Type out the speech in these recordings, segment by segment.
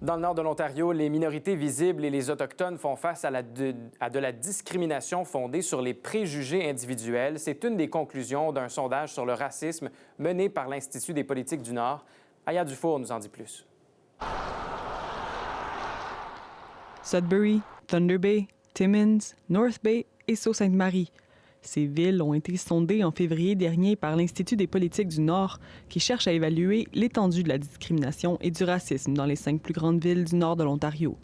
Dans le nord de l'Ontario, les minorités visibles et les Autochtones font face à de la discrimination fondée sur les préjugés individuels. C'est une des conclusions d'un sondage sur le racisme mené par l'Institut des politiques du Nord. Aya Dufour nous en dit plus. Sudbury, Thunder Bay, Timmins, North Bay et Sault-Sainte-Marie. Ces villes ont été sondées en février dernier par l'Institut des politiques du Nord, qui cherche à évaluer l'étendue de la discrimination et du racisme dans les 5 plus grandes villes du nord de l'Ontario.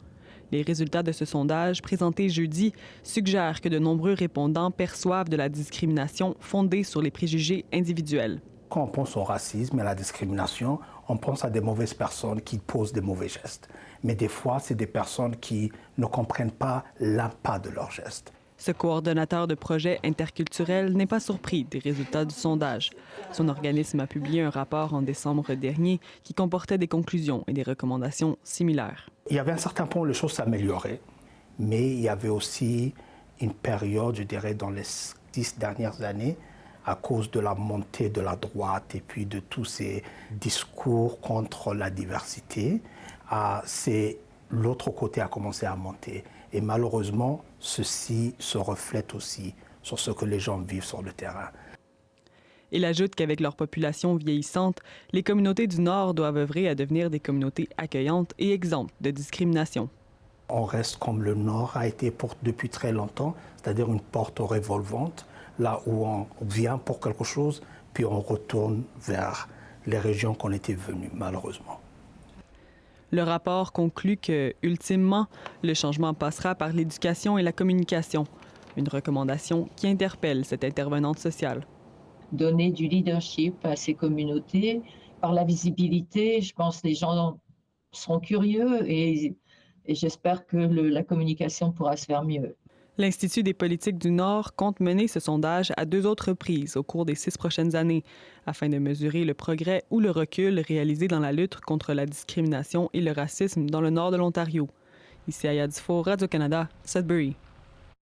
Les résultats de ce sondage, présentés jeudi, suggèrent que de nombreux répondants perçoivent de la discrimination fondée sur les préjugés individuels. Quand on pense au racisme et à la discrimination, on pense à des mauvaises personnes qui posent des mauvais gestes. Mais des fois, c'est des personnes qui ne comprennent pas l'impact de leurs gestes. Ce coordonnateur de projet interculturel n'est pas surpris des résultats du sondage. Son organisme a publié un rapport en décembre dernier qui comportait des conclusions et des recommandations similaires. Il y avait un certain point où les choses s'amélioraient, mais il y avait aussi une période, je dirais, dans les 10 dernières années, à cause de la montée de la droite et puis de tous ces discours contre la diversité, l'autre côté a commencé à monter. Et malheureusement, ceci se reflète aussi sur ce que les gens vivent sur le terrain. Il ajoute qu'avec leur population vieillissante, les communautés du Nord doivent œuvrer à devenir des communautés accueillantes et exemptes de discrimination. On reste comme le Nord a été depuis très longtemps, c'est-à-dire une porte revolvante, là où on vient pour quelque chose, puis on retourne vers les régions qu'on était venus, malheureusement. Le rapport conclut que, ultimement, le changement passera par l'éducation et la communication, une recommandation qui interpelle cette intervenante sociale. Donner du leadership à ces communautés, par la visibilité, je pense que les gens seront curieux et j'espère que la communication pourra se faire mieux. L'Institut des politiques du Nord compte mener ce sondage à 2 autres reprises au cours des 6 prochaines années, afin de mesurer le progrès ou le recul réalisé dans la lutte contre la discrimination et le racisme dans le nord de l'Ontario. Ici Aya Dufour, Radio-Canada, Sudbury.